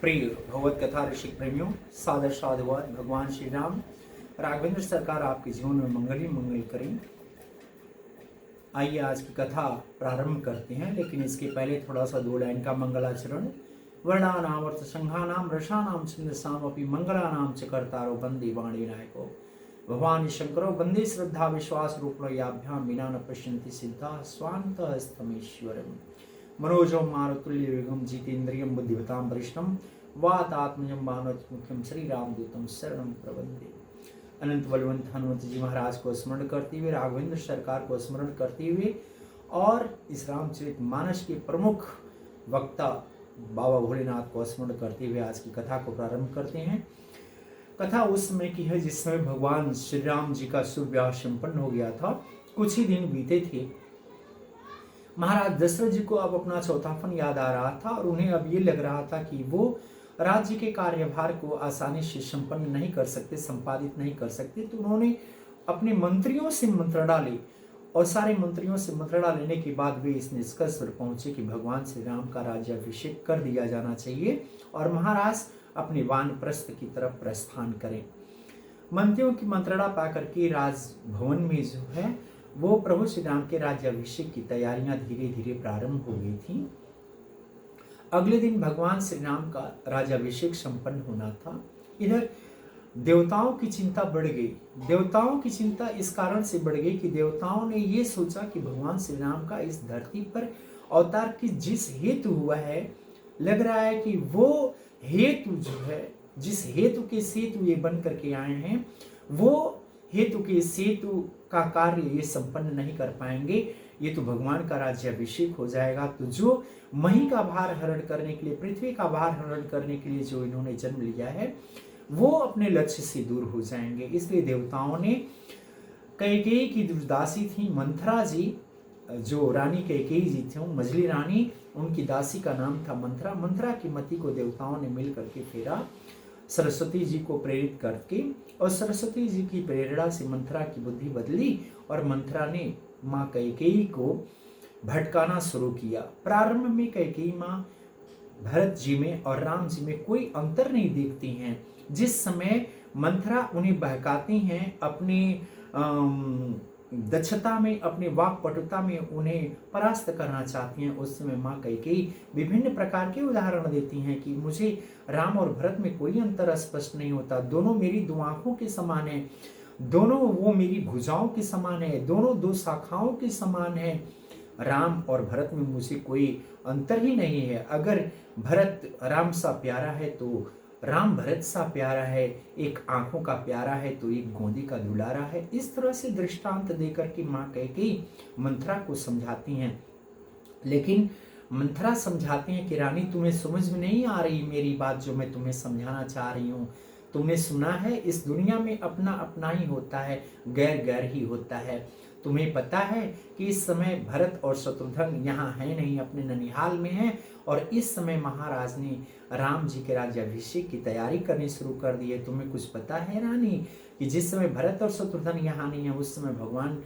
प्रिय भगवत कथा ऋषिक प्रेमियों, सादर साधुवाद। भगवान श्री राम राघवेंद्र सरकार आपके जीवन में मंगल ही मंगल करें। आइए आज की कथा प्रारंभ करते हैं, लेकिन इसके पहले थोड़ा सा 2 लाइन का मंगलाचरण। वर्णानाम अर्थ संघानाम रसानाम छंदसाम अपि मंगलानाम च कर्तारो वंदे वाणी नायको भगवान शंकरो वंदे श्रद्धा विश्वास रूपणो याभ्याम विना न पश्यन्ति सिद्धा स्वान्तस्तमेश्वरम् मनोजम मारुतुल्य वेगम जितेन्द्रियम बुद्धिवताम वरिष्ठम वातात्मजम भानुमुख्यम श्री रामदूतम शरणम प्रबंधे। अनंत बलवंत हनुमत जी महाराज को स्मरण करते हुए, राघवेंद्र सरकार को स्मरण करते हुए और इस रामचरितमानस के प्रमुख वक्ता बाबा भोलेनाथ को स्मरण करते हुए आज की कथा को प्रारंभ करते हैं। कथा उस समय की है जिस समय भगवान श्री राम जी का शुभ विवाह संपन्न हो गया था। कुछ ही दिन बीते थे। महाराज दशरथ जी को अब अपना चौथापन याद आ रहा था और उन्हें अब ये लग रहा था कि वो राज्य के कार्यभार को आसानी से संपन्न नहीं कर सकते, संपादित नहीं कर सकते। तो उन्होंने अपने मंत्रियों से मंत्रणा ली और सारे मंत्रियों से मंत्रणा लेने के बाद वे इस निष्कर्ष पर पहुंचे कि भगवान श्री राम का राज्याभिषेक कर दिया जाना चाहिए और महाराज अपने वानप्रस्थ की तरफ प्रस्थान करें। मंत्रियों की मंत्रणा पाकर के राजभवन में जो है वो प्रभु श्री राम के राज्याभिषेक की तैयारियां धीरे धीरे प्रारंभ हो गई थी। अगले दिन भगवान श्री राम का राज्याभिषेक संपन्न होना था। इधर देवताओं की चिंता बढ़ गई। देवताओं की चिंता इस कारण से बढ़ गई कि देवताओं ने ये सोचा कि भगवान श्री राम का इस धरती पर अवतार की जिस हेतु हुआ है, लग रहा है कि वो हेतु जो है, जिस हेतु के सेतु ये बन करके आए हैं, वो हेतु के सेतु का कार्य ये संपन्न नहीं कर पाएंगे। ये तो भगवान का राज्याभिषेक हो जाएगा, तो जो मही का भार हरण करने के लिए, पृथ्वी का भार हरण करने के लिए जो इन्होंने जन्म लिया है, वो अपने लक्ष्य से दूर हो जाएंगे। इसलिए देवताओं ने कैकेयी की जो दासी थी मंथरा जी, जो रानी कैकेयी जी थी, मजली रानी, उनकी दासी का नाम था मंथरा। मंथरा की मति को देवताओं ने मिल करके फेरा सरस्वती जी को प्रेरित करके, और सरस्वती जी की प्रेरणा से मंथरा की बुद्धि बदली और मंथरा ने माँ कैकेयी को भटकाना शुरू किया। प्रारंभ में कैकेयी माँ भरत जी में और राम जी में कोई अंतर नहीं देखती हैं। जिस समय मंथरा उन्हें बहकाती हैं, अपने दक्षता में, अपने वाक्पटुता में उन्हें परास्त करना चाहती हैं, उस समय माँ कैकेयी विभिन्न प्रकार के उदाहरण देती हैं कि मुझे राम और भरत में कोई अंतर स्पष्ट नहीं होता, दोनों मेरी 2 आंखों के समान है, दोनों वो मेरी भुजाओं के समान है, दोनों 2 शाखाओं के समान है। राम और भरत में मुझे कोई अंतर ही नहीं है। अगर भरत राम सा प्यारा है तो राम भरत सा प्यारा है, एक आंखों का प्यारा है तो एक गोदी का दुलारा है। इस तरह से दृष्टांत देकर के माँ कैकेयी मंथरा को समझाती हैं। लेकिन मंथरा समझाती हैं कि रानी, तुम्हें समझ में नहीं आ रही मेरी बात, जो मैं तुम्हें समझाना चाह रही हूँ। तुमने सुना है इस दुनिया में अपना अपना ही होता है, गैर गैर ही होता है। तुम्हें पता है कि इस समय भरत और शत्रुघ्न यहाँ है नहीं, अपने ननिहाल में हैं, और इस समय महाराज ने राम जी के राज्याभिषेक की तैयारी करनी शुरू कर दी है। तुम्हें कुछ पता है रानी कि जिस समय भरत और शत्रुघ्न यहाँ नहीं है, उस समय भगवान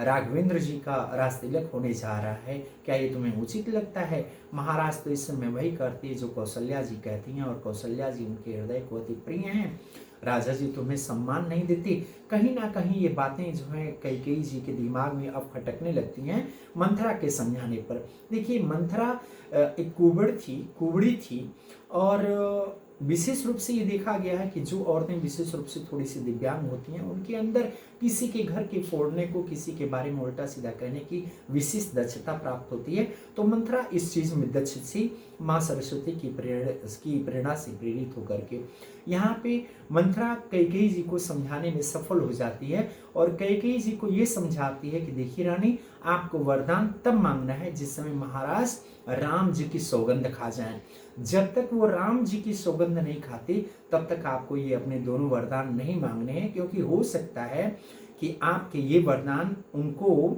राघवेंद्र जी का राजतिलक होने जा रहा है। क्या ये तुम्हें उचित लगता है? महाराज तो इस समय वही करती है जो कौशल्या जी कहती हैं, और कौशल्या जी उनके हृदय को अति प्रिय हैं। राजा जी तुम्हें सम्मान नहीं देती। कहीं ना कहीं ये बातें जो हैं कैकेयी जी के दिमाग में अब खटकने लगती हैं मंथरा के समझाने पर। देखिए, मंथरा एक कुबड़ी थी और विशेष रूप से ये देखा गया है कि जो औरतें विशेष रूप से थोड़ी सी दिव्यांग होती हैं, उनके अंदर किसी के घर के फोड़ने को, किसी के बारे में उल्टा सीधा कहने की विशेष दक्षता प्राप्त होती है। तो मंथरा इस चीज में दक्ष थी, माँ सरस्वती की प्रेरणा से प्रेरित होकर के यहाँ पे मंथरा कैकेयी जी को समझाने में सफल हो जाती है और कैकेयी जी को ये समझाती है कि देखिए रानी, आपको वरदान तब मांगना है जिस समय महाराज राम जी की सौगंध खा जाएं। जब तक वो राम जी की सौगंध नहीं खाते तब तक आपको ये अपने दोनों वरदान नहीं मांगने हैं, क्योंकि हो सकता है कि आपके ये वरदान उनको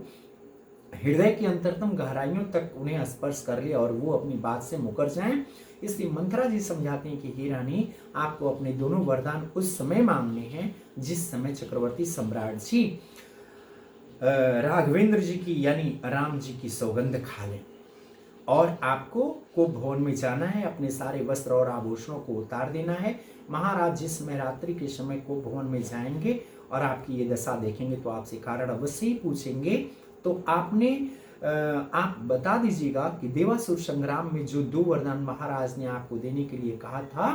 हृदय की अंतरतम गहराइयों तक उन्हें स्पर्श कर ले और वो अपनी बात से मुकर जाएं। इसलिए मंथरा जी समझाते हैं कि हे रानी, आपको अपने दोनों वरदान उस समय मांगने हैं जिस समय चक्रवर्ती सम्राट जी राघवेंद्र जी की यानी राम जी की सौगंध खा लें। और आपको कुंभ भवन में जाना है, अपने सारे वस्त्र और आभूषणों को उतार देना है। महाराज जिस समय रात्रि के समय कुंभ भवन में जाएंगे और आपकी ये दशा देखेंगे तो आपसे कारण अवश्य ही पूछेंगे। तो आप बता दीजिएगा कि देवासुर संग्राम में जो 2 वरदान महाराज ने आपको देने के लिए कहा था,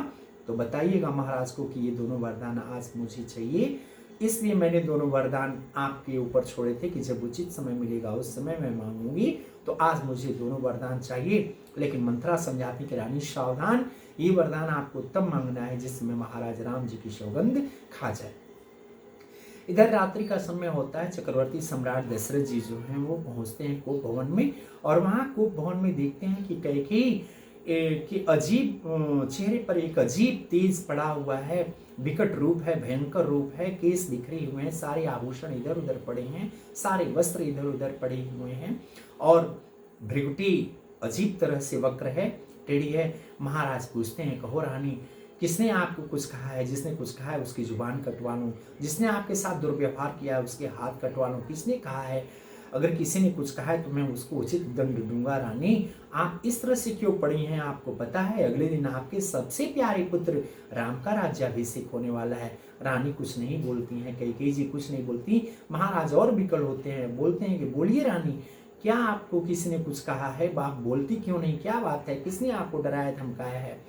तो बताइएगा महाराज को कि ये दोनों वरदान आज मुझे चाहिए। इसलिए मैंने दोनों वरदान आपके ऊपर छोड़े थे कि जब उचित समय मिलेगा उस समय मैं मांगूंगी। तो आज मुझे दोनों वरदान चाहिए। लेकिन मंत्रा समझाती कि रानी सावधान, ये वरदान आपको तब मांगना है जिस समय महाराज राम जी की सौगंध खा जाए। इधर रात्रि का समय होता है। चक्रवर्ती सम्राट दशरथ जी जो हैं वो पहुंचते हैं कुंभ भवन में, और वहां कुंभ भवन में देखते हैं कि कैकेयी कि अजीब चेहरे पर एक अजीब तेज पड़ा हुआ है, विकट रूप है, भयंकर रूप है, केस बिखरे हुए हैं, सारे आभूषण इधर उधर पड़े हैं, सारे वस्त्र इधर उधर पड़े हुए हैं, और भृगुटी अजीब तरह से वक्र है, टेढ़ी है। महाराज पूछते हैं, कहो रानी, किसने आपको कुछ कहा है? जिसने कुछ कहा है उसकी जुबान कटवा लूं, जिसने आपके साथ दुर्व्यवहार किया है उसके हाथ कटवा लूं, किसने कहा है? अगर किसी ने कुछ कहा है तो मैं उसको उचित दंड दूंगा। रानी, आप इस तरह से क्यों पड़ी हैं? आपको पता है अगले दिन आपके सबसे प्यारे पुत्र राम का राज्याभिषेक होने वाला है। रानी कुछ नहीं बोलती हैं, कैकेयी जी कुछ नहीं बोलती। महाराज और विकल होते हैं, बोलते हैं कि बोलिए रानी, क्या आपको किसी ने कुछ कहा है? आप बोलती क्यों नहीं? क्या बात है? किसने आपको डराया धमकाया है?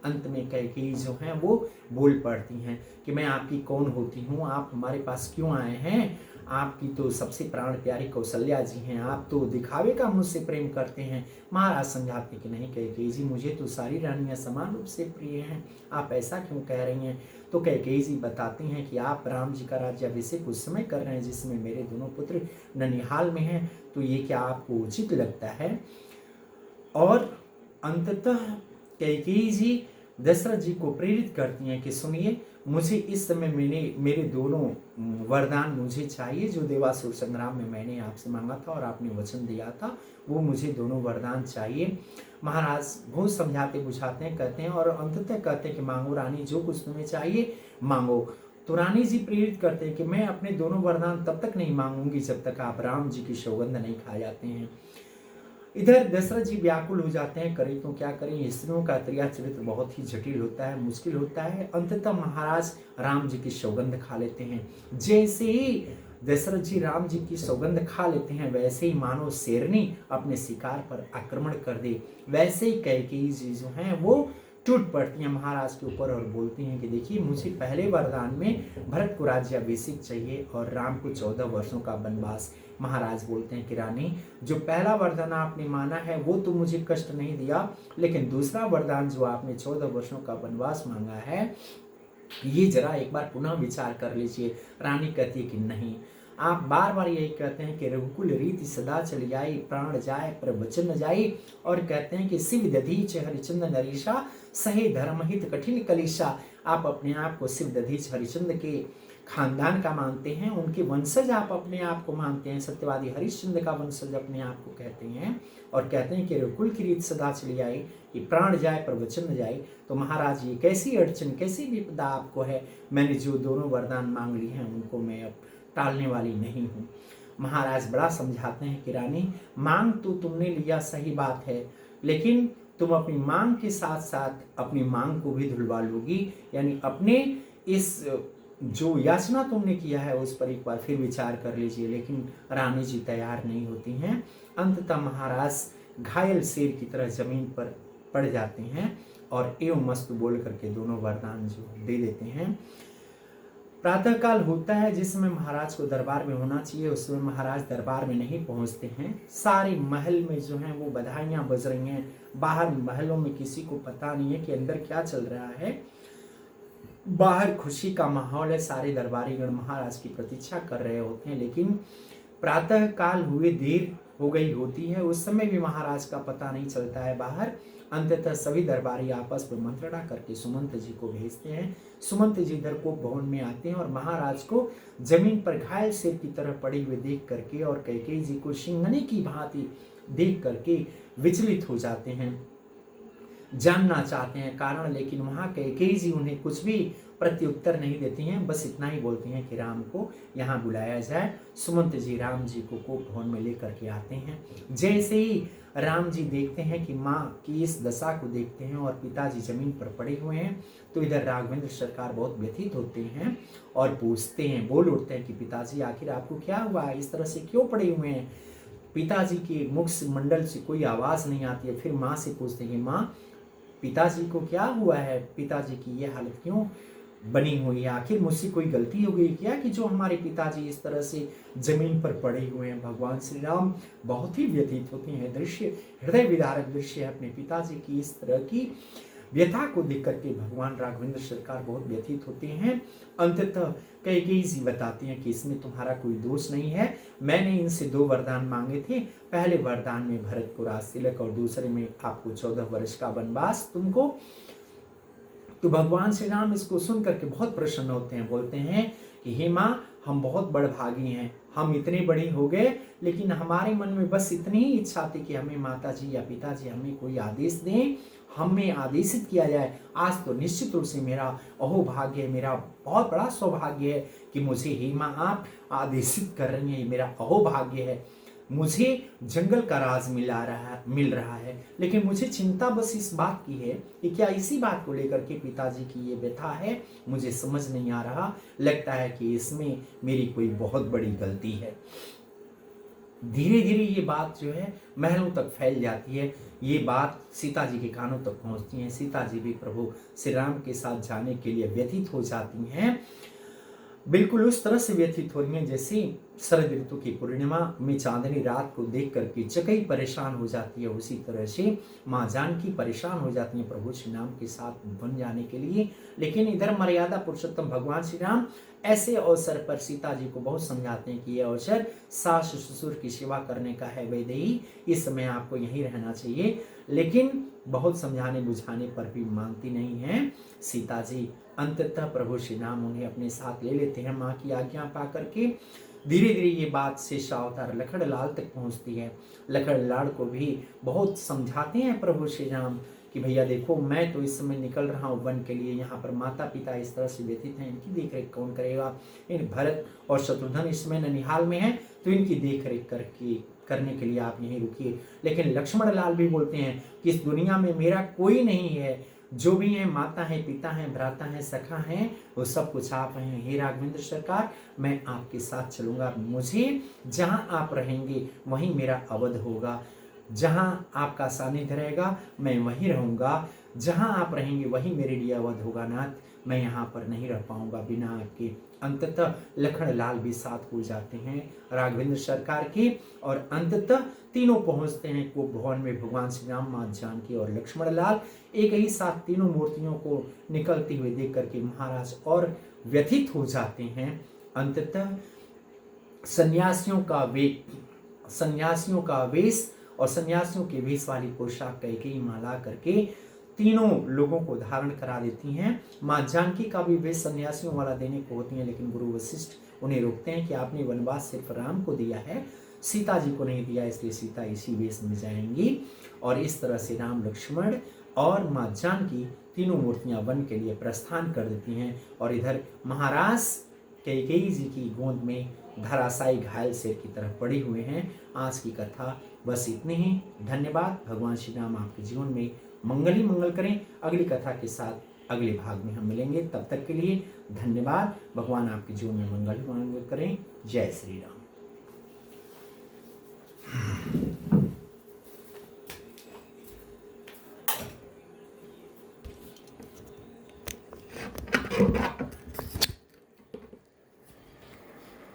अंत में कैकेयी जो हैं वो बोल पड़ती हैं कि मैं आपकी कौन होती हूँ, आप हमारे पास क्यों आए हैं? आपकी तो सबसे प्राण प्यारी कौशल्या जी हैं, आप तो दिखावे का मुझसे प्रेम करते हैं। महाराज समझाते कि नहीं कैकेयी जी, मुझे तो सारी रानियां समान रूप से प्रिय हैं, आप ऐसा क्यों कह रही हैं? तो कैकेयी जी बताती हैं कि आप राम जी का राज्याभिषेक उस समय कर रहे हैं जिसमें मेरे दोनों पुत्र ननिहाल में हैं, तो ये क्या आपको उचित लगता है? और अंततः कैकेयी जी दशरथ जी को प्रेरित करती हैं कि सुनिए, मुझे इस समय मेरे दोनों वरदान मुझे चाहिए जो देवासुर संग्राम में मैंने आपसे मांगा था और आपने वचन दिया था, वो मुझे दोनों वरदान चाहिए। महाराज बहुत समझाते बुझाते हैं, कहते हैं और अंततः कहते हैं कि मांगो रानी, जो कुछ तुम्हें चाहिए मांगो। तो रानी जी प्रेरित करते हैं कि मैं अपने दोनों वरदान तब तक नहीं मांगूंगी जब तक आप राम जी की सौगंध नहीं खा जाते हैं। इधर दशरथ जी व्याकुल हो जाते हैं, करें तो क्या करें, स्त्रियों का क्रिया चरित्र बहुत ही जटिल होता है, मुश्किल होता है। अंततः महाराज राम जी की सौगंध खा लेते हैं। जैसे ही दशरथ जी राम जी की सौगंध खा लेते हैं, वैसे ही मानो शेरनी अपने शिकार पर आक्रमण कर दे, वैसे ही कैकेयी जी जो हैं वो टूट पड़ती हैं महाराज के ऊपर और बोलती हैं कि देखिए, मुझे पहले वरदान में भरत को राज्याभिषेक चाहिए और राम को 14 वर्षों का वनवास। महाराज बोलते हैं कि रानी, जो पहला वरदान आपने माना है वो तो मुझे कष्ट नहीं दिया, लेकिन दूसरा वरदान जो आपने 14 वर्षों का वनवास मांगा है, ये जरा एक बार पुनः विचार कर लीजिए। रानी कहती है कि नहीं, आप बार बार यही कहते हैं कि रघुकुल रीति सदा चली आई, प्राण जाए पर वचन न जाए, और कहते हैं कि शिव दधीच हरिचंद नरीशा, सहे धर्महित कठिन कलिशा। आप अपने आप को शिव दधीच हरिचंद के खानदान का मानते हैं, उनके वंशज आप अपने आप को मानते हैं, सत्यवादी हरिश्चंद्र का वंशज अपने आप को कहते हैं, और कहते हैं कि रघुकुल की रीत सदा चली आई, कि प्राण जाए पर वचन न जाए। तो महाराज ये कैसी अड़चन, कैसी विपदा आपको है? मैंने जो दोनों वरदान मांग ली हैं उनको मैं अब टालने वाली नहीं हूँ। महाराज बड़ा समझाते हैं कि रानी, मांग तो तुमने लिया सही बात है, लेकिन तुम अपनी मांग के साथ साथ अपनी मांग को भी धुलवा लोगी, यानी अपने इस जो याचना तुमने किया है उस पर एक बार फिर विचार कर लीजिए। लेकिन रानी जी तैयार नहीं होती हैं। अंततः महाराज घायल शेर की तरह जमीन पर पड़ जाते हैं और एवं मस्त बोल करके दोनों वरदान जो दे देते हैं। प्रातःकाल होता है जिसमें महाराज को दरबार में होना चाहिए, उसमें महाराज दरबार में नहीं पहुंचते हैं। सारे महल में जो हैं वो बधाइयां बज रही हैं, बाहर महलों में किसी को पता नहीं है कि अंदर क्या चल रहा है। बाहर खुशी का माहौल है, सारे दरबारीगण महाराज की प्रतीक्षा कर रहे होते हैं, लेकिन प्रातः काल हुए देर हो गई होती है, उस समय भी महाराज का पता नहीं चलता है बाहर। अंततः सभी दरबारी आपस में मंत्रणा करके सुमंत जी को भेजते हैं। सुमंत जी इधर को भवन में आते हैं और महाराज को जमीन पर घायल शेर की तरह पड़े हुए देख करके और कैकेयी जी को सिंघनी की भांति देख करके विचलित हो जाते हैं। जानना चाहते हैं कारण, लेकिन वहाँ कैकेयी जी उन्हें कुछ भी प्रत्युत्तर नहीं देती हैं। बस इतना ही बोलती हैं कि राम को यहाँ बुलाया जाए। सुमंत जी राम जी को कोप भवन में लेकर के आते हैं। जैसे ही राम जी देखते हैं कि माँ की इस दशा को देखते हैं और पिताजी जमीन पर पड़े हुए हैं, तो इधर राघवेंद्र सरकार बहुत व्यथित होते हैं और पूछते हैं, बोल उठते हैं कि पिताजी आखिर आपको क्या हुआ है, इस तरह से क्यों पड़े हुए हैं। पिताजी के मुख से मंडल से कोई आवाज़ नहीं आती है। फिर माँ से पूछते हैं, माँ पिताजी को क्या हुआ है, पिताजी की ये हालत क्यों बनी हुई है, आखिर मुझसे कोई गलती हो गई क्या कि जो हमारे पिताजी इस तरह से जमीन पर पड़े हुए हैं। भगवान श्री राम बहुत ही व्यथित होते हैं। दृश्य हृदय विदारक दृश्य है। अपने पिताजी की इस तरह की व्यथा को देख करके भगवान राघवेंद्र सरकार बहुत व्यथित होते हैं। अंततः कैकेयी जी बताती हैं कि इसमें तुम्हारा कोई दोष नहीं है, मैंने इनसे 2 वरदान मांगे थे। पहले वरदान में भरत को राजतिलक और दूसरे में आपको 14 वर्ष का वनवास तुमको। तो भगवान श्री राम इसको सुन करके बहुत प्रसन्न होते हैं, बोलते हैं कि हे माँ हम बहुत बड़भागी हैं, हम इतने बड़े हो गए लेकिन हमारे मन में बस इतनी ही इच्छा थी कि हमें माताजी या पिताजी हमें कोई आदेश दें, हमें आदेशित किया जाए। आज तो निश्चित रूप से मेरा अहोभाग्य है, मेरा बहुत बड़ा सौभाग्य है कि मुझे हे माँ आप आदेशित कर रही हैं, मेरा अहोभाग्य है। मुझे जंगल का राज मिल रहा है, लेकिन मुझे चिंता बस इस बात की है कि क्या इसी बात को लेकर के पिताजी की ये व्यथा है, मुझे समझ नहीं आ रहा। लगता है कि इसमें मेरी कोई बहुत बड़ी गलती है। धीरे धीरे ये बात जो है महलों तक फैल जाती है। ये बात सीता जी के कानों तक पहुंचती है। सीता जी भी प्रभु श्री राम के साथ जाने के लिए व्यथित हो जाती हैं। बिल्कुल उस तरह से व्यथित हो रही हैं जैसे शरद ऋतु की पूर्णिमा में चांदनी रात को देख करके चकई परेशान हो जाती है, उसी तरह से माँ जानकी परेशान हो जाती हैं प्रभु श्री राम के साथ बन जाने के लिए। लेकिन इधर मर्यादा पुरुषोत्तम भगवान श्री राम ऐसे अवसर पर सीता जी को बहुत समझाते हैं कि यह अवसर सास ससुर की सेवा करने का है वैदेही, इस समय आपको यहीं रहना चाहिए। लेकिन बहुत समझाने बुझाने पर भी मानती नहीं है सीता जी। अंततः प्रभु श्री राम उन्हें अपने साथ ले लेते हैं माँ की आज्ञा पा करके। धीरे धीरे ये बात शेषावतार लखड़लाल तक पहुँचती है। लखड़लाल को भी बहुत समझाते हैं प्रभु श्री राम कि भैया देखो मैं तो इस समय निकल रहा हूँ वन के लिए, यहाँ पर माता पिता इस तरह से व्यथित हैं, इनकी देख रेख कौन करेगा। इन भरत और शत्रुघ्न इस समय ननिहाल में हैं, तो इनकी देख रेख करने के लिए आप यहीं रुकिए। लेकिन लक्ष्मण लाल भी बोलते हैं कि इस दुनिया में मेरा कोई नहीं है, जो भी है माता है, पिता है, भ्राता है, सखा है, वो सब कुछ आप हैं। हे राघवेंद्र सरकार मैं आपके साथ चलूंगा, मुझे जहाँ आप रहेंगे वहीं मेरा अवध होगा, जहाँ आपका सानिध्य रहेगा मैं वहीं रहूँगा, जहाँ आप रहेंगे वहीं मेरे लिए अवध होगा नाथ, मैं यहाँ पर नहीं रह पाऊँगा बिना आपके। अंततः लखड़लाल भी साथ हो जाते हैं राघवेंद्र सरकार के और अंततः तीनों पहुंचते हैं कोप भवन में। भगवान श्री राम, माँ जानकी और लक्ष्मण लाल एक ही साथ तीनों मूर्तियों को निकलती हुई देख करके महाराज और व्यथित हो जाते हैं। अंततः सन्यासियों का वेश और सन्यासियों के वेश वाली पोशाक कैकेयी माला करके तीनों लोगों को धारण करा देती हैं। माँ जानकी का भी वेश सन्यासियों वाला देने को होती है, लेकिन गुरु वशिष्ठ उन्हें रोकते हैं कि आपने वनवास सिर्फ राम को दिया है, सीता जी को नहीं दिया, इसलिए सीता इसी वेश में जाएंगी। और इस तरह से राम, लक्ष्मण और माँ जानकी तीनों मूर्तियां वन के लिए प्रस्थान कर देती हैं। और इधर महाराज कैकेयी जी की गोद में धराशायी घायल शेर की तरह पड़े हुए हैं। आज की कथा बस इतनी ही। धन्यवाद। भगवान श्री राम आपके जीवन में मंगल ही मंगल करें। अगली कथा के साथ अगले भाग में हम मिलेंगे, तब तक के लिए धन्यवाद। भगवान आपके जीवन में मंगल ही मंगल करें। जय श्री राम।